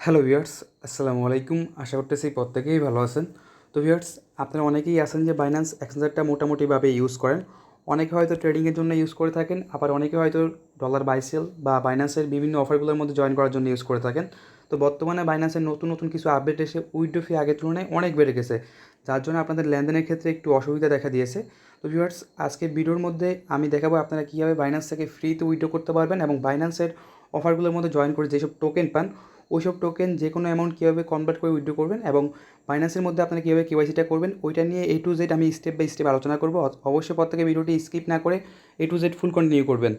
Hello viewers, আসসালামু আলাইকুম। আশা করতেছি প্রত্যেকেই ভালো আছেন। তো ভিউয়ার্স, আপনারা অনেকেই আছেন যে বাইন্যান্স এক্সচেঞ্জারটা মোটামুটিভাবে ইউজ করেন। অনেকে হয়তো ট্রেডিংয়ের জন্য ইউজ করে থাকেন, আবার অনেকে হয়তো ডলার বাই সেল বা বাইন্যান্সের বিভিন্ন অফারগুলোর মধ্যে জয়েন করার জন্য ইউজ করে থাকেন। তো বর্তমানে বাইন্যান্সের নতুন নতুন কিছু আপডেট এসে উইথড্র ফি আগের তুলনায় অনেক বেড়ে গেছে, যার জন্য আপনাদের লেনদেনের ক্ষেত্রে একটু অসুবিধা দেখা দিয়েছে। তো ভিউয়ার্স, আজকে ভিডিওর মধ্যে আমি দেখাবো আপনারা কীভাবে বাইন্যান্স থেকে ফ্রিতে উইথড্র করতে পারবেন এবং বাইন্যান্সের অফারগুলোর মধ্যে জয়েন করে যেসব টোকেন পান ওইসব টোকেন যে কোনো অ্যামাউন্ট কীভাবে কনভার্ট করে উইথড্র করবেন এবং ফাইন্যান্সের মধ্যে আপনারা কীভাবে কেওয়াইসিটা করবেন ওইটা নিয়ে A to Z আমি স্টেপ বাই স্টেপ আলোচনা করবো। অবশ্যই প্রত্যেকে ভিডিওটি স্কিপ না করে A to Z full continue করবেন।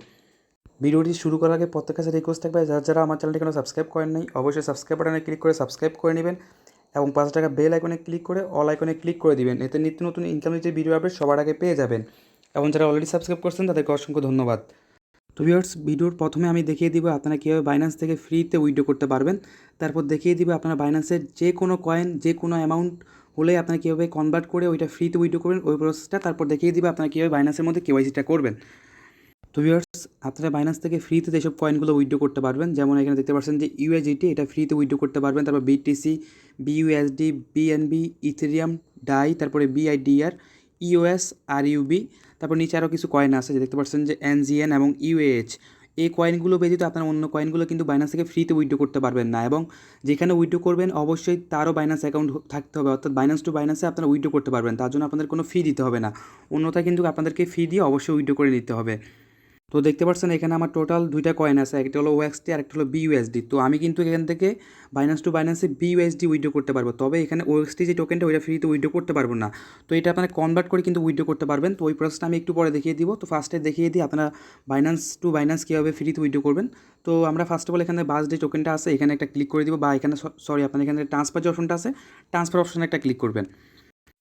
ভিডিওটি শুরু করার আগে প্রত্যেক কাছে রিকোয়েস্ট থাকবে, যারা যারা আমার চ্যানেলটি কোনো সাবস্ক্রাইব করেন নাই অবশ্যই সাবস্ক্রাইব বাটনে ক্লিক করে সাবস্ক্রাইব করে নেবেন এবং 5 টাকা বেল আইকনে ক্লিক করে অল আইকনে ক্লিক করে দিবেন। এতে নিত্য নতুন ইনকাম যে ভিডিও আপডেট সবার আগে পেয়ে যাবেন এবং যারা অলরেডি সাবস্ক্রাইব করছেন তাদেরকে অসংখ্য ধন্যবাদ। তো ভিউয়ার্স, ভিডিওর প্রথমে আমি দেখিয়ে দিব আপনারা কীভাবে বাইন্যান্স থেকে ফ্রিতে উইথড্র করতে পারবেন। তারপর দেখিয়ে দিব আপনারা বাইন্যান্সের যে কোনো কয়েন যে কোনো অ্যামাউন্ট হলে আপনারা কীভাবে কনভার্ট করে ওইটা ফ্রিতে উইথড্র করবেন ওই প্রসেসটা। তারপর দেখিয়ে দিব আপনারা কীভাবে বাইন্যান্সের মধ্যে কেওয়াইসিটা করবেন। তো ভিউয়ার্স, আপনারা বাইন্যান্স থেকে ফ্রিতে যেসব কয়েনগুলো উইথড্র করতে পারবেন, যেমন এখানে দেখতে পাচ্ছেন যে ইউএসডিটি, এটা ফ্রিতে উইথড্র করতে পারবেন। তারপর BTC, BUSD, BNB, Ethereum, die, তারপরে বিআইডিআর, ইওএস, আর ইউবি। তারপর নিচে আরও কিছু কয়েন আছে যে দেখতে পাচ্ছেন যে এনজিএন এবং ইউএএইচ। এই কয়েনগুলো ব্যতীত আপনার অন্য কয়েনগুলো কিন্তু বাইন্যান্স থেকে ফ্রিতে উইথড্র করতে পারবেন না এবং যেখানে উইথড্র করবেন অবশ্যই তারও বাইন্যান্স অ্যাকাউন্ট থাকতে হবে, অর্থাৎ বাইন্যান্স টু বাইন্যান্সে আপনারা উইথড্র করতে পারবেন, তার জন্য আপনাদের কোনো ফি দিতে হবে না। অন্যথায় কিন্তু আপনাদেরকে ফি দিয়ে অবশ্যই উইথড্র করে নিতে হবে। তো দেখতে পাচ্ছেন এখানে আমার টোটাল দুইটা কয়েন আছে, একটা হলো ওএক্সটি আর একটা হলো বিইউএসডি। তো আমি কিন্তু এখান থেকে বাইন্যান্স টু বাইন্যান্সে বিইউএসডি উইথড্র করতে পারবো, তবে এখানে ওএক্সটি যে টোকেনটা ওইটা ফ্রিতে উইথড্র করতে পারবো না। তো এটা আপনারা কনভার্ট করে কিন্তু উইথড্র করতে পারবেন। তো ওই প্রসেসটা আমি একটু পরে দেখিয়ে দিব। তো ফার্স্টে দেখিয়ে দিই আপনারা বাইন্যান্স টু বাইন্যান্স কীভাবে ফ্রিতে উইথড্র করবেন। তো আমরা ফার্স্ট অফ অল এখানে বাস যে টোকেনটা আছে এখানে একটা ক্লিক করে দিব, বা এখানে সরি আপনার এখানে ট্রান্সফার যে অপশনটা আছে ট্রান্সফার অপশনে একটা ক্লিক করবেন।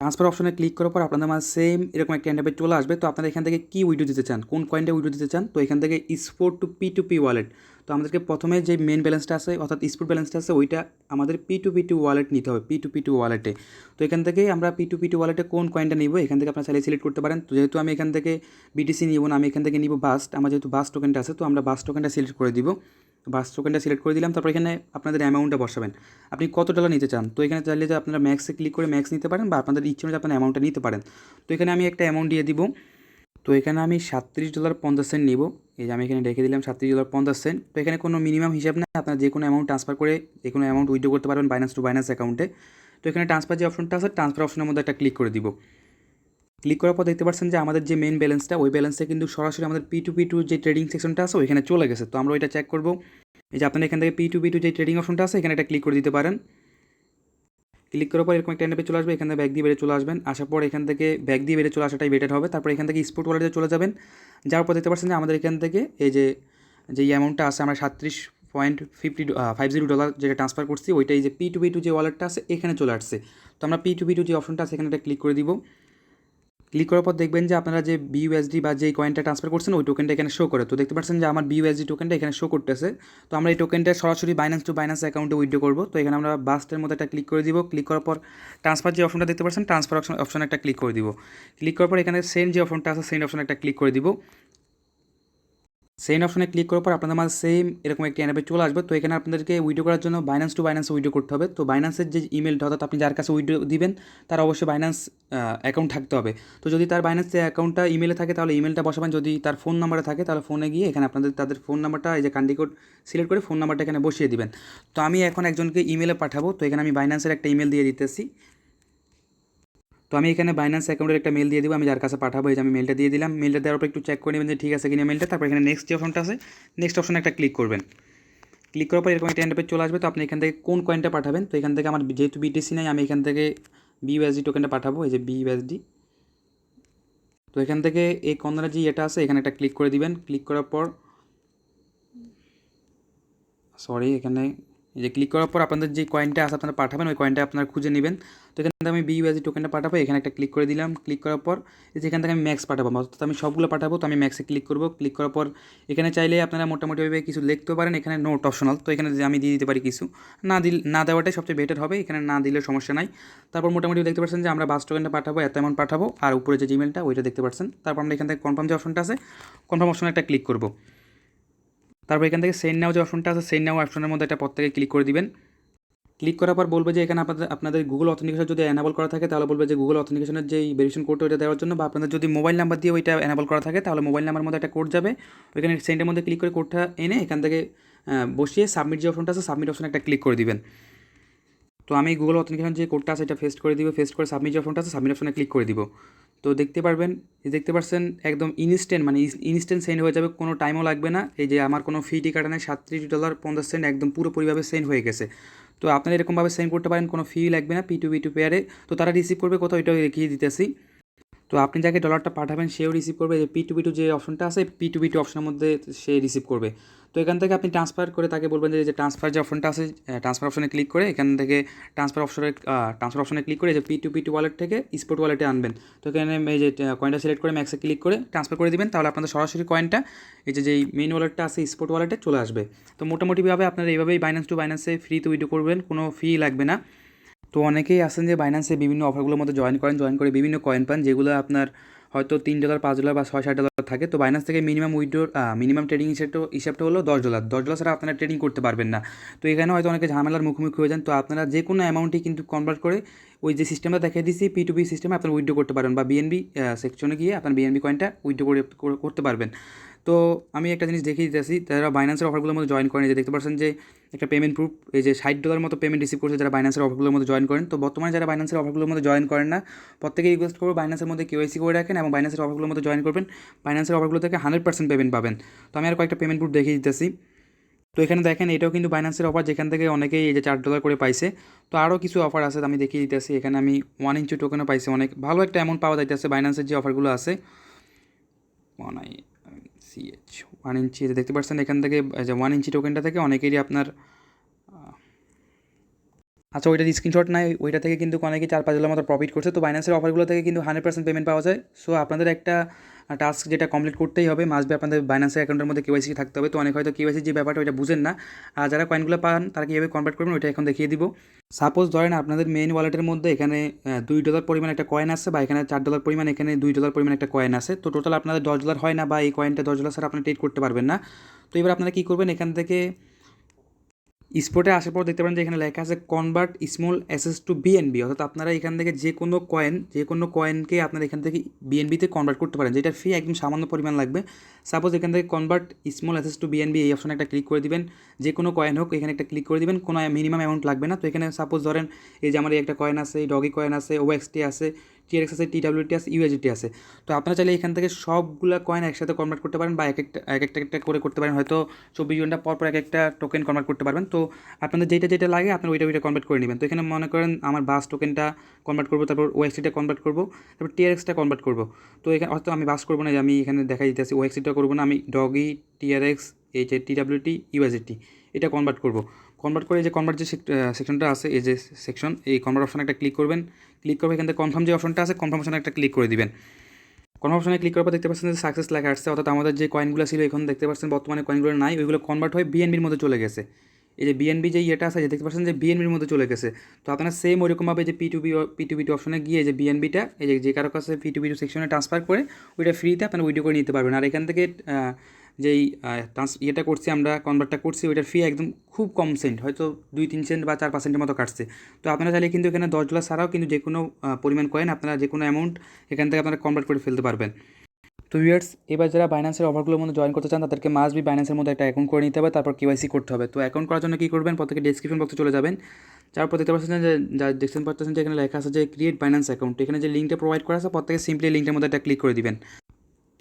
ট্রান্সফার অপশনে ক্লিক করার পর আপনাদের মাঝে সেম এরকম একটা ইন্টারফেস চলে আসবে। তো আপনারা এখান থেকে কী উইথড্র দিতে চান, কোন কয়েনটা উইথড্র দিতে চান, তো এখান থেকে স্পোর্ট টু পি ওয়ালেট। তো আমাদেরকে প্রথমে যে মেন ব্যালেন্সটা আছে অর্থাৎ স্পোর্ট ব্যালেন্সটা আছে ওইটা আমাদের পি ওয়ালেট নিতে হবে, পি ওয়ালেটে। তো এখান থেকে আমরা পি ওয়ালেটে কোন কয়েনটা নিব এখান থেকে আপনারা চাইলে সিলেক্ট করতে পারেন। তো যেহেতু আমি এখান থেকে বিটিসি নিব না, আমি এখান থেকে নিব বাস্ট। আমার যেহেতু বাস্ট টোকেনটা আছে তো আমরা বাস্ট টোকেনটা সিলেক্ট করে দিব। বাস টোকেনটা সিলেক্ট করে দিলাম। তারপর এখানে আপনাদের অ্যামাউন্টটা বসাবেন, আপনি কত ডলার নিতে চান। তো এখানে চাইলে যে আপনারা ম্যাক্সে ক্লিক করে ম্যাক্স নিতে পারেন বা আপনাদের ইচ্ছে অনুযায়ী আপনার অ্যামাউন্টটা নিতে পারেন। তো এখানে আমি একটা অ্যামাউন্ট দিয়ে দিব। তো এখানে আমি $37.50 নিব। এই যে আমি এখানে রেখে দিলাম $37.50। তো এখানে কোনো মিনিমাম হিসাব নেই, আপনারা যে কোনো অ্যামাউন্ট ট্রান্সফার করে যে কোনো অ্যামাউন্ট উইথড্র করতে পারবেন বাইন্যান্স টু বাইন্যান্স অ্যাকাউন্টে। তো এখানে ট্রান্সফার যে অপশনটা আছে ট্রান্সফার অপশনের মধ্যে একটা ক্লিক করে দিব। ক্লিক করার পর দেখতে পাচ্ছেন যে আমাদের যে মেন ব্যালেন্সটা ওই ব্যালেন্সে কিন্তু সরাসরি আমাদের পি টু যে ট্রেডিং সেকশনটা আছে ওইখানে চলে গেছে। তো আমরা ওইটা চেক করব। এই যে আপনারা এখান থেকে পি টু যে ট্রেডিং অপশনটা আছে এখানে একটা ক্লিক করে দিতে পারেন। ক্লিক করার পর এরকম একটা ইন্টারফেস চলে আসবে, এখান থেকে ব্যাক দিয়ে বেড়ে চলে আসবেন। আসার পর এখান থেকে ব্যাক দিয়ে বেড়ে চলে আসাটাই বেটার হবে। তারপর এখান থেকে স্পোর্ট ওয়ালেটে চলে যাবেন। যাওয়ার পর দেখতে পাচ্ছেন যে আমাদের এখান থেকে এই যে অ্যামাউন্টটা আছে আমরা $37.50 যেটা ট্রান্সফার করছি ওইটা এই যে পি টু যে ওয়ালেটটা আছে এখানে চলে আসছে। তো আমরা পি টু যে অপশনটা আছে এখানে একটা ক্লিক করে দিব। ক্লিক করার পর দেখবেন যে আপনারা যে বিইউএসডি বা যে কয়েনটা ট্রান্সফার করছেন ওই টোকেনটা এখানে শো করে। তো দেখতে পাচ্ছেন যে আমার বিইউএসডি টোকেনটা এখানে শো করতেছে। তো আমরা এই টোকেনটা সরাসরি বাইন্যান্স টু বাইন্যান্স অ্যাকাউন্টে উইথড্র করবো। তো এখানে আমরা বাস্টের মধ্যে একটা ক্লিক করে দিব। ক্লিক করার পর ট্রান্সফার যে অপশনটা দেখতে পাচ্ছেন ট্রান্সফার অপশনে একটা ক্লিক করে দিব। ক্লিক করার পর এখানে সেন্ড যে অপশনটা আছে সেন্ড অপশনে একটা ক্লিক করে দিব। সেন্ড অপশনে ক্লিক করার পর আপনাদের মাঝে সেম এরকম একটা ইন্টারফেস চলে আসবে। তো এখানে আপনাদেরকে উইথড্র করার জন্য বাইন্যান্স টু বাইন্যান্স উইথড্র করতে হবে। তো বাইন্যান্সের যে ইমেলটা অর্থাৎ আপনি যার কাছে উইথড্র দিবেন তার অবশ্যই বাইন্যান্স অ্যাকাউন্ট থাকতে হবে। তো যদি তার বাইন্যান্সের অ্যাকাউন্টটা ইমেলে থাকে তাহলে ইমেলটা বসাবেন, যদি তার ফোন নাম্বারে থাকে তাহলে ফোনে গিয়ে এখানে আপনাদের তাদের ফোন নাম্বারটা এই যে কান্ট্রি কোড সিলেক্ট করে ফোন নাম্বারটা এখানে বসিয়ে দিবেন। তো আমি এখন একজনকে ইমেলে পাঠাবো, তো এখানে আমি বাইন্যান্সের একটা ইমেল দিয়ে দিতেছি। তো আমি এখানে বাইন্যান্স অ্যাকাউন্টের একটা মেল দিয়ে দিব, আমি যার কাছে পাঠাবো এই যে আমি মেলটা দিয়ে দিলাম। মেলটা দেওয়ার পর একটু চেক করে নেবেন যে ঠিক আছে কিনা মেলটা। তারপর এখানে নেক্সট যে অপশনটা আছে নেক্সট অপশনে একটা ক্লিক করবেন। ক্লিক করার পর এরকম একটা ইন্টারফেস চলে আসবে। তো আপনি এখান থেকে কোন কয়েনটা পাঠাবেন, তো এখান থেকে আমার যেহেতু বিটিসি নাই আমি এখান থেকে বিইউএসডি টোকেনটা পাঠাবো, এই যে বিইউএসডি। তো এখান থেকে এই কর্নারে যে এটা আছে এখানে একটা ক্লিক করে দিবেন। ক্লিক করার পর এখানে এই যে ক্লিক করার পর আপনাদের যে কয়েনটা আছে আপনারা পাঠাবেন ওই কয়েনটা আপনারা খুঁজে নেবেন। তো এখান থেকে আমি বিইউএসডি টোকেনটা পাঠাবো, এখানে একটা ক্লিক করে দিলাম। ক্লিক করার পর এই যে এখান থেকে আমি ম্যাক্স পাঠাবো, অর্থাৎ আমি সবগুলো পাঠাবো। তো আমি ম্যাক্সে ক্লিক করবো। ক্লিক করার পর এখানে চাইলে আপনারা মোটামুটিভাবে কিছু লিখতে পারেন, এখানে নোট অপশনাল। তো এখানে যে আমি দিয়ে দিতে পারি কিছু, না দেওয়াটাই সবচেয়ে বেটার হবে, এখানে না দিলে সমস্যা নাই। তারপর মোটামুটি দেখতে পাচ্ছেন যে আমরা বাস টোকেনটা পাঠাবো, এত অ্যামাউন্ট পাঠাবো, আর উপরে যে জিমেলটা ওইটা দেখতে পাচ্ছেন। তারপর আমরা এখান থেকে কনফার্ম যে অপশনটা আছে কনফার্ম অপশনে একটা ক্লিক করবো। তারপর এখান থেকে সেন্ড নাও যে অপশনটা আছে সেন্ড নাও অপশনের মধ্যে একটা প্রত্যেকে ক্লিক করে দিবেন। ক্লিক করার পর বলবে যে এখানে আপনাদের গুগল অথেন্টিকেশন যদি এনাবল করা থাকে তাহলে বলবে যে গুগল অথেন্টিকেশনের যেই ভেরিফিকেশন কোড ওইটা দেওয়ার জন্য, বা আপনাদের যদি মোবাইল নাম্বার দিয়ে ওইটা এনাবল করা থাকে তাহলে মোবাইল নাম্বার মধ্যে একটা কোড যাবে, ওইখানে সেন্ডের মধ্যে ক্লিক করে কোডটা এনে এখান থেকে বসিয়ে সাবমিট যে অপশনটা আছে সাবমিট অপশনে একটা ক্লিক করে দিবেন। তো আমি গুগল অথেন্টিকেশন যে কোডটা আছে এটা পেস্ট করে দিব, পেস্ট করে সাবমিট যে অপশনটা আছে সাবমিট অপশনে ক্লিক করে দিব। তো দেখতে পারবেন, দেখতে পাচ্ছেন একদম ইনস্ট্যান্ট, মানে ইনস্ট্যান্ট সেন্ড হয়ে যাবে, কোনো টাইমও লাগবে না। এই যে আমার কোনো ফি কাটা নেই, $37.50 একদম পুরোপুরিভাবে সেন্ড হয়ে গেছে। তো আপনারা এরকমভাবে সেন্ড করতে পারেন, কোনো ফি লাগবে না P2P2 পেয়ারে। তো তারা রিসিভ করবে কোথাও, এটাও দেখিয়ে দিতেছি। তো আপনি যাকে ডলারটা পাঠাবেন সেও রিসিভ করবে, যে P2P2 যে অপশনটা আছে P2P2 অপশনের মধ্যে সে রিসিভ করবে। তো এখান থেকে আপনি ট্রান্সফার করে তাকে বলবেন যে ট্রান্সফার যে অপশনটা আছে ট্রান্সফার অপশনে ক্লিক করে এখান থেকে ট্রান্সফার অপশনে ক্লিক করে যে P2P2 ওয়ালেট থেকে স্পট ওয়ালেটে আনবেন। তো এখানে এই যে কয়েনটা সিলেক্ট করে ম্যাক্সে ক্লিক করে ট্রান্সফার করে দিবেন, তাহলে আপনাদের সরাসরি কয়েনটা এই যে যেই মেইন ওয়ালেটটা আছে স্পট ওয়ালেটে চলে আসবে। তো মোটামুটিভাবে আপনারা এইভাবেই বাইন্যান্স টু বাইন্যান্সে ফ্রিতে উইথড্র করবেন, কোনো ফি লাগবে না। তো অনেকেই আছেন যে বাইন্যান্সে বিভিন্ন অফারগুলোর মধ্যে জয়েন করে বিভিন্ন কয়েন পান, যেগুলো আপনার হয়তো $3, $5 বা $6-7 থাকে। তো বাইন্যান্স থেকে মিনিমাম ট্রেডিং হিসাবটা হলো $10 ছাড়া আপনারা ট্রেডিং করতে পারবেন না। তো এখানে হয়তো অনেকে ঝামেলার মুখোমুখি হয়ে যান। তো আপনারা যে কোনো অ্যামাউন্টই কিন্তু কনভার্ট করে ওই যে সিস্টেমটা দেখিয়ে দিচ্ছি P2P সিস্টেমে আপনারা উইথড্র করতে পারবেন, বা বিএনবি সেকশনে গিয়ে আপনার বিএনবি কয়েনটা উইথড্র করতে পারবেন। তো আমি একটা জিনিস দেখিয়ে দিতেছি, যারা বাইন্যান্সের অফারগুলোর মধ্যে জয়েন করেন, যে দেখতে পাচ্ছেন যে একটা পেমেন্ট প্রুফ, এই যে $60 মতো পেমেন্ট রিসিভ করছে যারা বাইন্যান্সের অফারগুলোর মধ্যে জয়েন করেন। তো বর্তমানে যারা বাইন্যান্সের অফারগুলোর মধ্যে জয়েন করেন না, প্রত্যেকেই রিকোয়েস্ট করবো বাইন্যান্সের মধ্যে KYC করে রাখেন এবং বাইন্যান্সের অফারগুলোর মধ্যে জয়েন করবেন। বাইন্যান্সের অফারগুলো থেকে 100% পেমেন্ট পাবেন। তো আমি আর কয়েকটা পেমেন্ট প্রুফ দেখিয়ে দিতেছি। তো এখানে দেখেন এটাও কিন্তু বাইন্যান্সের অফার, যেখান থেকে অনেকেই এই যে $4 করে পাইছে। তো আরও কিছু অফার আছে আমি দেখিয়ে দিতেছি। এখানে আমি 1 ইঞ্চি টোকেনও পাইছি, অনেক ভালো একটা অ্যামাউন্ট পাওয়া যাইতেছে বাইন্যান্সের যে অফারগুলো আছে। 1 ইঞ্চি দেখতে পাচ্ছেন এখান থেকে, যে 1 ইঞ্চি টোকেনটা থেকে অনেকেরই আপনার আচ্ছা ওইটার স্ক্রিনশট নাই, ওইটা থেকে কিন্তু অনেকেই $4-5 মতো প্রফিট করছে। তো বাইন্যান্সের অফারগুলো থেকে কিন্তু 100% পেমেন্ট পাওয়া যায়। সো আপনাদের একটা টাস্ক যেটা কমপ্লিট করতেই হবে, মাসবে আপনাদের বাইন্যান্সের অ্যাকাউন্টের মধ্যে KYC থাকতে হবে। তো অনেক হয়তো KYC যে ব্যাপারটা ওইটা বুঝেন না, আর যারা কয়েনগুলো পান তারা কীভাবে কনভার্ট করবেন ওইটা এখন দেখিয়ে দিব। সাপোজ ধরেন আপনাদের মেইন ওয়ালেটের মধ্যে এখানে $2 পরিমাণ একটা কয়েন আছে, বা এখানে $4 পরিমাণ, এখানে $2 পরিমাণ একটা কয়েন আছে। তো টোটাল আপনাদের $10 হয় না, বা এই কয়েনটা $10 ছাড়া আপনি ট্রেড করতে পারবেন না। তো এবার আপনারা কী করবেন, এখান থেকে স্পটে আসার পর দেখতে পারেন যে এখানে লেখা আছে কনভার্ট স্মল অ্যাসেস টু বিএনবি, অর্থাৎ আপনারা এখান থেকে যে কোনো কয়েনকে আপনারা এখান থেকে বিএনবিতে কনভার্ট করতে পারেন, যেটার ফি একদম সামান্য পরিমাণ লাগবে। সাপোজ এখান থেকে কনভার্ট স্মল অ্যাসেস টু বিএনবি এই অপশনে একটা ক্লিক করে দিবেন, যে কোনো কয়েন হোক এখানে একটা ক্লিক করে দিবেন, কোনো মিনিমাম অ্যামাউন্ট লাগবে না। তো এখানে সাপোজ ধরেন এই যে আমার এই একটা কয়েন আছে, এই ডগি কয়েন আছে, OXT আছে, TRX আছে, TWT আছে, USDT আছে। তো আপনারা চাইলে এখান থেকে সবগুলো কয়েন একসাথে কনভার্ট করতে পারেন, বা এক একটা করে করতে পারেন, হয়তো 24 ঘন্টা পর পর এক একটা টোকেন কনভার্ট করতে পারবেন। তো আপনাদের যেটা লাগে আপনার ওইটা কনভার্ট করে নেবেন। তো এখানে মনে করেন আমার বাস টোকেনটা কনভার্ট করবো, তারপর OXT-টা কনভার্ট করবো, তারপর TRX-টা কনভার্ট করবো। তো এখানে হয়তো আমি বাস করবো না, যে আমি এখানে দেখাই দিতেছি OXT-টা করবো না, আমি ডগি, TRX, এই যে TWT, USDT এটা কনভার্ট করবো। কনভার্ট করে যে কনভার্ট যে সেকশনটা আছে, এই যে সেকশন, এই কনভার্ট অপশনে একটা ক্লিক করবেন। ক্লিক করবে এখান থেকে কনফার্ম যে অপশনটা আছে কনফার্ম অপশনে একটা ক্লিক করে দিবেন। কনফার্ম অপশনে ক্লিক করার পর দেখতে পাচ্ছেন যে সাকসেস লেখা আসছে, অর্থাৎ আমাদের যে কয়েনগুলো ছিল এখন দেখতে পাচ্ছেন বর্তমানে কয়েনগুলো নাই, ওইগুলো কনভার্ট হয়ে বিএনবির মধ্যে চলে গেছে। এই যে বিএনবি যে ইয়েটা আছে, যে দেখতে পাচ্ছেন যে বিএনবির মধ্যে চলে গেছে। তো আপনারা সেম ওইরকমভাবে যে P2P2 অপশনে গিয়ে যে বিএনবিটা এই যে কারো কাছে P2P2 সেকশনে ট্রান্সফার করে ওইটা ফ্রিতে আপনারা উইথড্র করে নিতে পারবেন। আর এখান থেকে যেই ইয়েটা করছি আমরা, কনভার্টটা করছি, ওইটার ফি একদম খুব কম সেন্ট, হয়তো 2-3 সেন্ট বা 4-5 সেন্টের মতো কাটছে। তো আপনারা চাইলে কিন্তু এখানে $10 ছাড়াও কিন্তু যে কোনো পরিমাণ কয়েন আপনারা যে কোনো অ্যামাউন্ট এখান থেকে আপনারা কনভার্ট করে ফেলতে পারবেন। তো ভিউয়ার্স, এবার যারা বাইন্যান্সের অফারগুলোর মধ্যে জয়েন করতে চান তাদেরকে মাস্ট বি বাইন্যান্সের মধ্যে একটা অ্যাকাউন্ট করে নিতে হবে, তারপর KYC করতে হবে। তো অ্যাকাউন্ট করার জন্য কী করবেন, প্রত্যেকে ডেসক্রিপশন বক্সে চলে যাবেন। তারপর দেখতে পাচ্ছেন যে দেখতে পাচ্ছেন যে এখানে লেখা আছে যে ক্রিয়েট বাইন্যান্স অ্যাকাউন্ট, এখানে যে লিঙ্কটা প্রোভাইড করা আছে প্রত্যেকে সিম্পলি লিঙ্কটার মধ্যে একটা ক্লিক করে দিবেন।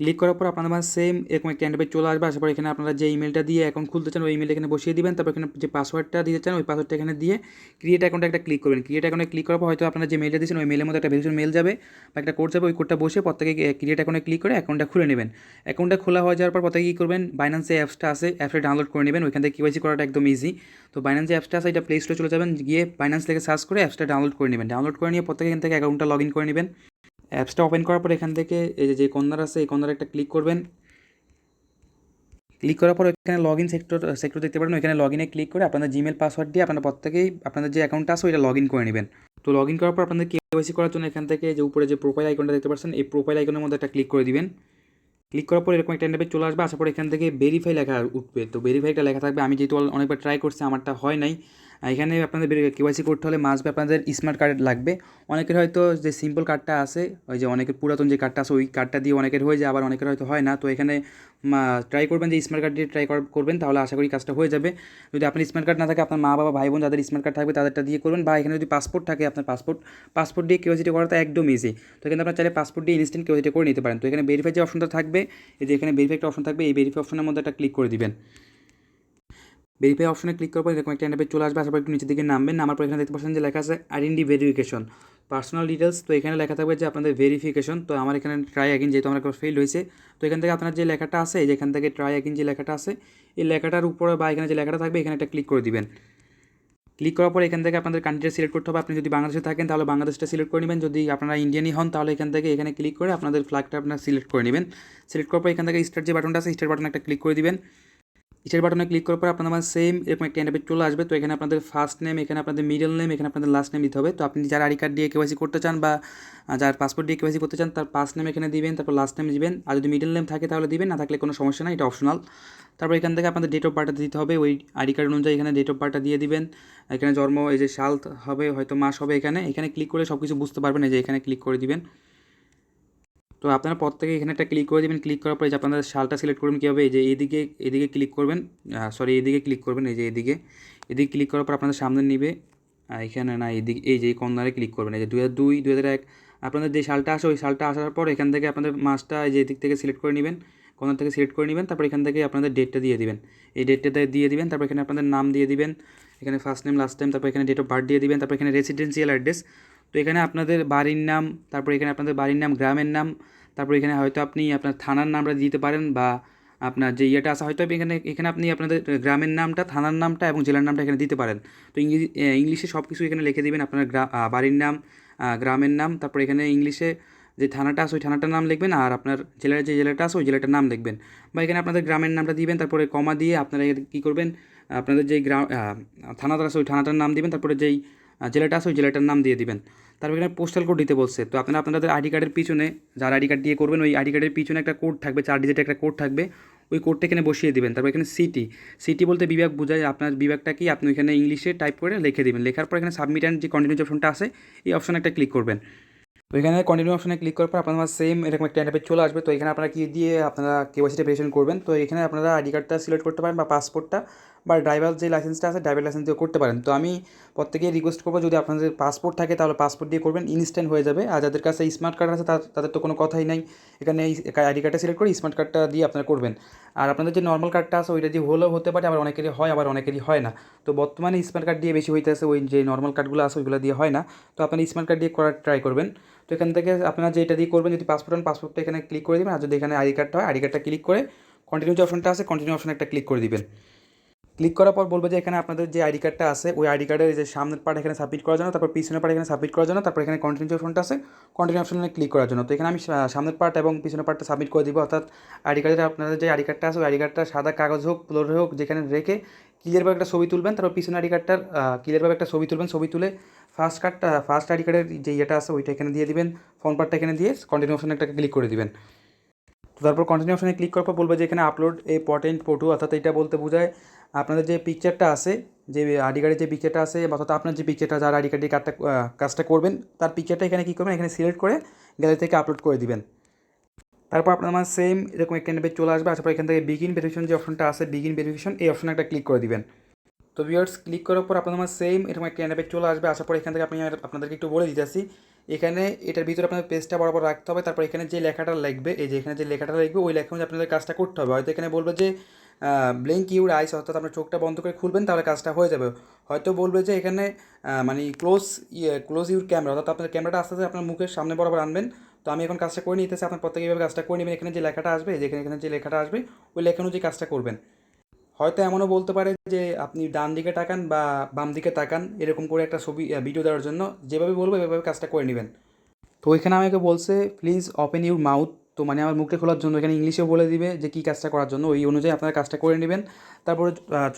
ক্লিক করার পর আপনাদের মানে সেম এরকম একটা ইন্টারফেস চলে আসবে। আসার পর এখানে আপনারা যে ইমেলটা দিয়ে অ্যাকাউন্ট খুলতে চান ওই ইমেলটা এখানে বসিয়ে দিবেন। তারপর এখানে যে পাসওয়ার্ডটা দিতে চান ওই পাসওয়ার্ডটা এখানে দিয়ে ক্রিয়েট অ্যাকাউন্টে একটা ক্লিক করবেন। ক্রিয়েট অ্যাকাউন্টে ক্লিক করার পর হয়তো আপনারা যে মেলটা দিয়েছেন ওই মেলের মধ্যে একটা ভেরিফিকেশন মেল যাবে বা একটা কোড যাবে, ওই কোডটা বসে প্রত্যেকে ক্রিয়েট অ্যাকাউন্টে ক্লিক করে অ্যাকাউন্টটা খুলে নেবেন। অ্যাকাউন্টটা খোলা হয়ে যাওয়ার পর প্রত্যেকে কী করবেন, বাইন্যান্সে অ্যাপসটা আছে, অ্যাপসটা ডাউনলোড করে নেবেন। ওইখান থেকে KYC করাটা একদম ইজি। তো বাইন্যান্সে অ্যাপসটা আছে, এটা প্লে স্টোরে চলে যাবেন, গিয়ে বাইন্যান্স থেকে সার্চ করে অ্যাপসটা ডাউনলোড করে নেবেন। ডাউনলোড করে নিয়ে প্রত্যেকে এখান থেকে অ্যাকাউন্টটা লগ ইন করে নেবেন। অ্যাপসটা ওপেন করার পর এখান থেকে এই যে কর্নার আছে এই কর্নারে একটা ক্লিক করবেন। ক্লিক করার পর এখানে লগ ইন সেক্টর দেখতে পারেন, ওইখানে লগ ইনে ক্লিক করে আপনাদের জিমেল পাসওয়ার্ড দিয়ে আপনারা প্রত্যেকেই আপনাদের যে অ্যাকাউন্টটা আছে ওইটা লগ ইন করে নেবেন। তো লগ ইন করার পর আপনাদের KYC করার জন্য এখান থেকে যে উপরে যে প্রোফাইল আইকনটা দেখতে পাচ্ছেন এই প্রোফাইল আইকনের মধ্যে একটা ক্লিক করে দিবেন। ক্লিক করার পর এরকম একটা ইন্টারফেস চলে আসবে। আসার পর এখান থেকে ভেরিফাই লেখা উঠবে। তো ভেরিফাইটা লেখা থাকবে, আমি যেহেতু অনেকবার ট্রাই করছি আমারটা হয় নাই, এখানে আপনাদের কেওয়াইসি করতে হলে মাস্ট বি আপনাদের স্মার্ট কার্ড লাগবে। অনেকের হয়তো যে সিম্পল কার্ডটা আছে, ওই যে অনেকের পুরাতন যে কার্ডটা আছে ওই কার্ডটা দিয়ে অনেকের হয়ে যায়, আবার অনেকের হয়তো হয় না। তো এখানে ট্রাই করবেন যে স্মার্ট কার্ড দিয়ে ট্রাই করবেন, তাহলে আশা করি কাজটা হয়ে যাবে। যদি আপনার স্মার্ট কার্ড না থাকে, আপনার মা বাবা ভাই বোন যাদের স্মার্ট কার্ড থাকবে তাদেরটা দিয়ে করবেন, বা এখানে যদি পাসপোর্ট থাকে আপনার পাসপোর্ট দিয়ে কেওয়াইসিটা করাটা একদম ইজি। তো এখানে আপনার চাইলে পাসপোর্ট দিয়ে ইনস্ট্যান্ট কেওয়াইসিটা করে নিতে পারেন। তো এখানে ভেরিফাই যে অপশনটা থাকবে, এই যে এখানে ভেরিফাই একটা অপশন থাকবে, এই ভেরিফাই অপশনের মধ্যে একটা ক্লিক করে দিবেন। ভেরিফাই অপশনে ক্লিক করার পর এরকম একটা ইন্টারফেস চলে আসবে। আসার পর একটু নিচের দিকে নামবেন, নামার পর এখানে দেখতে পাচ্ছেন যে লেখা আছে আইডেন্টি ভেরিফিকেশন পার্সোনাল ডিটেলস। তো এখানে লেখা থাকবে যে আপনাদের ভেরিফিকেশন। তো আমার এখানে ট্রাই অ্যাগেন, যেহেতু আমার ফেল হয়েছে, তো এখান থেকে আপনার যে লেখাটা আছে, যেখান থেকে ট্রাই অ্যাগেন যে লেখাটা আছে, এই লেখাটার উপরে বা এখানে যে লেখাটা থাকবে এখানে একটা ক্লিক করে দিবেন। ক্লিক করার পর এখান থেকে আপনাদের কান্ট্রিটা সিলেক্ট করতে হবে। আপনি যদি বাংলাদেশে থাকেন তাহলে বাংলাদেশটা সিলেক্ট করে নেবেন, যদি আপনারা ইন্ডিয়ানই হন তাহলে এখান থেকে এখানে ক্লিক করে আপনাদের ফ্ল্যাগটা আপনার সিলেক্ট করে নেবেন। সিলেক্ট করার পর এখান থেকে স্টার্ট যে বাটনটা আছে, স্টার্ট বাটনে একটা ক্লিক করে দিবেন। স্টার বাটনে ক্লিক করার পর আপনাদের সেম এরকম একটা ইন্টারফেস চলে আসবে। তো এখানে আপনাদের ফার্স্ট নেম, এখানে আপনাদের মিডল নেম, এখানে আপনাদের লাস্ট নেম দিতে হবে। তো আপনি যার আইডি কার্ড দিয়ে কেওয়াইসি করতে চান বা যার পাসপোর্ট দিয়ে কেওয়াইসি করতে চান তার ফার্স্ট নেম এখানে দিবেন, তারপর লাস্ট নেম দিবেন। আর যদি মিডল নেম থাকে তাহলে দিবেন, না থাকলে কোনো সমস্যা নাই, এটা অপশনাল। তারপর এখান থেকে আপনাদের ডেট অফ বার্থটা দিতে হবে, ওই আইডি কার্ড অনুযায়ী এখানে ডেট অফ বার্থটা দিয়ে দিবেন। এখানে জন্ম, এই যে সাল হবে, হয়তো মাস হবে, এখানে ক্লিক করে সব কিছু বুঝতে পারবেন। এই যে এখানে ক্লিক করে দিবেন। তো আপনারা প্রত্যেকে এখানে একটা ক্লিক করে দেবেন। ক্লিক করার পরে যে আপনাদের সালটা সিলেক্ট করবেন কীভাবে, এই যে এদিকে ক্লিক করবেন, এদিকে ক্লিক করবেন, এই যে এদিকে ক্লিক করার পর আপনাদের সামনে নিবে, এখানে না এদিকে, এই যে কর্নারে ক্লিক করবেন, এই যে 2002 2001 আপনাদের যে সালটা আসে, ওই সালটা আসার পর এখান থেকে আপনাদের মাসটা এই যে এদিক থেকে সিলেক্ট করে নেবেন, কর্নার থেকে সিলেক্ট করে নেবেন। তারপর এখান থেকে আপনাদের ডেটটা দিয়ে দিবেন, এই ডেটটা দিয়ে দিবেন। তারপর এখানে আপনাদের নাম দিয়ে দিবেন, এখানে ফার্স্ট নেম লাস্ট নেম, তারপর এখানে ডেট অফ বার্থ দিয়ে দিবেন। তারপর এখানে রেসিডেন্সিয়াল অ্যাড্রেস, তো এখানে আপনাদের বাড়ির নাম, তারপর এখানে আপনাদের বাড়ির নাম, গ্রামের নাম, তারপর এখানে হয়তো আপনি আপনার থানার নামটা দিতে পারেন, বা আপনার যে ইয়েটা আছে হয়তো এখানে আপনি আপনাদের গ্রামের নামটা, থানার নামটা এবং জেলার নামটা এখানে দিতে পারেন। তো ইংলিশে সব কিছু এখানে লিখে দিবেন, আপনার বাড়ির নাম, গ্রামের নাম, তারপর এখানে ইংলিশে যে থানাটা আছে ওই থানাটার নাম লিখবেন, আর আপনার জেলার যে জেলাটা আছে ওই জেলাটার নাম লিখবেন, বা এখানে আপনাদের গ্রামের নামটা দিবেন। তারপরে কমা দিয়ে আপনারা কী করবেন, আপনাদের যেই থানাটা আছে ওই থানাটার নাম দিবেন, তারপরে যেই জেলাটা আছে ওই জেলাটার নাম দিয়ে দিবেন। তারপর এখানে পোস্টাল কোড দিতে বলছে। তো আপনারা আপনাদের আইডি কার্ডের পিছনে, যার আইডি কার্ড দিয়ে করবেন ওই আইডি কার্ডের পিছনে একটা কোড থাকবে, 4 ডিজিটের একটা কোড থাকবে, ওই কোডটা এখানে বসিয়ে দিবেন। তারপর এখানে সিটি বলতে বিভাগ বোঝায়, আপনার বিভাগটা কি আপনি এখানে ইংলিশে টাইপ করে লিখে দেবেন। লেখার পর এখানে সাবমিট অ্যান্ড যে কন্টিনিউ অপশনটা আছে এই অপশনে একটা ক্লিক করবেন। তো এখানে কন্টিনিউ অপশনে ক্লিক করার পর আপনার সেম এরকম একটা ইন্টারফেস চলে আসবে। তো এখানে আপনারা কি দিয়ে আপনারা কেওয়াইসিটা ভেরিফিকেশন করবেন। তো এখানে আপনারা আইডি কার্ডটা সিলেক্ট করতে পারেন, বা পাসপোর্টটা, বা ড্রাইভার যে লাইসেন্সটা আছে ড্রাইভার লাইসেন্স দিয়েও করতে পারেন। তো আমি প্রত্যেকেই রিকোয়েস্ট করবো, যদি আপনাদের পাসপোর্ট থাকে তাহলে পাসপোর্ট দিয়ে করবেন, ইনস্ট্যান্ট হয়ে যাবে। আর যাদের কাছে স্মার্ট কার্ড আছে তাদের তো কোনো কথাই নাই, এখানে এই আইডি কার্ডটা সিলেক্ট করে স্মার্ট কার্ডটা দিয়ে আপনারা করবেন। আর আপনাদের যে নর্মাল কার্ডটা আছে ওইটা দিয়ে হলেও হতে পারে, আবার অনেকেরই হয়, আবার অনেকেরই হয় না। তো বর্তমানে স্মার্ট কার্ড দিয়ে বেশি হইতে আছে, ওই যে নর্মাল কার্ডগুলো আছে ওইগুলো দিয়ে হয় না। তো আপনারা স্মার্ট কার্ড দিয়ে করার ট্রাই করবেন। তো এখান থেকে আপনারা যেটা দিয়ে করবেন, যদি পাসপোর্ট হন পাসপোর্টটা এখানে ক্লিক করে দেবেন, আর যদি এখানে আইডি কার্ডটা হয় আইডি কার্ডটা ক্লিক করে কন্টিনিউ যে অপশনটা আছে কন্টিনিউ অপশনে একটা ক্লিক করে দিবেন। ক্লিক করার পর বলবো যে এখানে আপনাদের যে আইডি কার্ডটা আছে ওই আইডি কার্ডের যে সামনের পার্ট এখানে সাবমিট করার জন্য, তারপর পিছনের পার্ট এখানে সাবমিট করার জন্য, তারপর এখানে কন্টিনিউ অপশনটা আছে কন্টিনিউ অপশনে ক্লিক করার জন্য। তো এখানে আমি সামনের পার্ট এবং পিছনের পার্টটা সাবমিট করে দিব, অর্থাৎ আইডি কার্ডের আপনাদের যে আইডি কার্ডটা আছে ওই আইডি কার্ডটা সাদা কাগজ হোক ফ্লোরে হোক যেখানে রেখে ক্লিয়ারভাবে একটা ছবি তুলবেন। তারপর পিছনে আইডি কার্ডটার ক্লিয়ারভাবে একটা ছবি তুলবেন, ছবি তুলে ফার্স্ট আইডি কার্ডের যে ইয়েটা আছে ওইটা এখানে দিয়ে দিবেন, ফোন পার্টটা এখানে দিয়ে কন্টিনিউ অপশনে একটা ক্লিক করে দিবেন। তো তারপর কন্টিনিউ অপশনে ক্লিক করার পর বলবে যে এখানে আপলোড এ পটেন্ট ফটো, অর্থাৎ এটা বলতে বোঝায় আপনাদের যে পিকচারটা আছে, যে আইডি কার্ডের যে পিকচারটা আছে, অর্থাৎ আপনার যে পিকচারটা, যার আইডি কার্ডে কাজটা করবেন তার পিকচারটা এখানে কী করবেন, এখানে সিলেক্ট করে গ্যালারি থেকে আপলোড করে দিবেন। তারপর আপনার আমার সেম এরকম একটা ইন্টারফেস চলে আসবে। আসার পর এখান থেকে বিগিন ভেরিফিকেশন যে অপশনটা আছে, বিগিন ভেরিফিকেশন এই অপশনে একটা ক্লিক করে দিবেন। তো ভিউয়ার্স ক্লিক করার পর আপনাদের আমার সেম এরকম একটা ইন্টারফেস চলে আসবে। আসার পর এখান থেকে আপনাদেরকে একটু বলে দিতেছি, এখানে এটার ভিতরে আপনাদের পেজটা বরাবর রাখতে হবে। তারপর এখানে যে লেখাটা লিখবে, এই যে এখানে যে লেখাটা লিখবে ওই লেখা অনুযায়ী আপনাদের কাজটা করতে হবে। হয়তো এখানে বলবে যে ব্লিঙ্ক ইউর আইস, অর্থাৎ আপনার চোখটা বন্ধ করে খুলবেন তাহলে কাজটা হয়ে যাবে। হয়তো বলবে যে এখানে মানে ক্লোজ ইউর ক্যামেরা, অর্থাৎ আপনার ক্যামেরাটা আস্তে আস্তে আপনার মুখের সামনে বরাবর আনবেন। তো আমি এখন কাজটা করে নিতেছি, আপনার প্রত্যেকে এইভাবে কাজটা করে নেবেন। এখানে যে লেখাটা আসবে, এখানে যে লেখাটা আসবে ওই লেখা অনুযায়ী কাজটা করবেন। হয়তো এমনও বলতে পারে যে আপনি ডান দিকে তাকান বা বাম দিকে তাকান, এরকম করে একটা ছবি ভিডিও দেওয়ার জন্য যেভাবে বলবো এভাবে কাজটা করে নেবেন। তো ওইখানে আমাকে বলছে প্লিজ ওপেন ইউর মাউথ, তো মানে আমার মুখটা খোলার জন্য এখানে ইংলিশেও বলে দিবে যে কী কাজটা করার জন্য, ওই অনুযায়ী আপনারা কাজটা করে নেবেন। তারপরে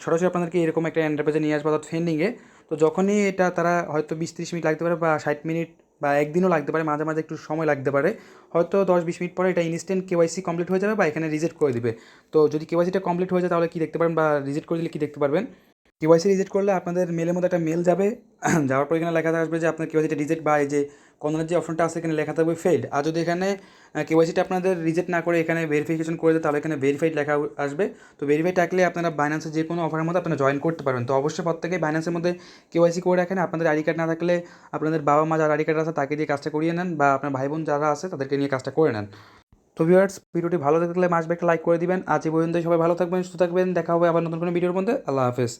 সরাসরি আপনাদেরকে এরকম একটা এন্টারপ্রাইজে নিয়ে আসবে, অর্থাৎ ফেন্ডিংয়ে। তো যখনই এটা তারা হয়তো 20-30 মিনিট লাগতে পারে, বা 60 মিনিট বা একদিনও লাগতে পারে, মাঝে মাঝে একটু সময় লাগতে পারে, হয়তো 10-20 মিনিট পরে এটা ইনস্ট্যান্ট কেওয়াইসি কমপ্লিট হয়ে যাবে, বা এখানে রিজেক্ট করে দিবে। তো যদি কেওয়াইসিটা কমপ্লিট হয়ে যায় তাহলে কী দেখতে পারেন, বা রিজেক্ট করে দিলে কী দেখতে পারবেন, কেওয়াইসি রিজেক্ট করলে আপনাদের মেলের মধ্যে একটা মেল যাবে, যাওয়ার পর এখানে লেখা থাকবে যে আপনার কেওয়াইসিটা রিজেক্ট, বা এই যে কর্নারের যে অপশনটা আছে এখানে লেখা থাকবে ফেইড। আর যদি এখানে কেওয়াইসিটা আপনাদের রিজেক্ট না করে এখানে ভেরিফিকেশন করে দেয় তাহলে এখানে ভেরিফাইড লেখা আসবে। তো ভেরিফাইড থাকলে আপনারা বাইন্যান্সের যে কোনো অফারের মধ্যে আপনারা জয়েন করতে পারবেন। তো অবশ্যই প্রত্যেকেই বাইন্যান্সের মধ্যে কেওয়াইসি করে রাখেন। আপনাদের আইডি কার্ড না থাকলে আপনাদের বাবা মা যার আইডি কার্ড আছে তাকে দিয়ে কাজটা করিয়ে নেন, বা আপনার ভাই বোন যারা আছে তাদেরকে নিয়ে কাজটা করে নেন। তো ভিউয়ার্স, ভিডিওটি ভালো লাগলে মাসবে একটা লাইক করে দিবেন। আজ এই পর্যন্তই, সবাই ভালো থাকবেন, সুস্থ থাকবেন, দেখা হবে আবার নতুন কোনো ভিডিওর মধ্যে। আল্লাহ হাফেজ।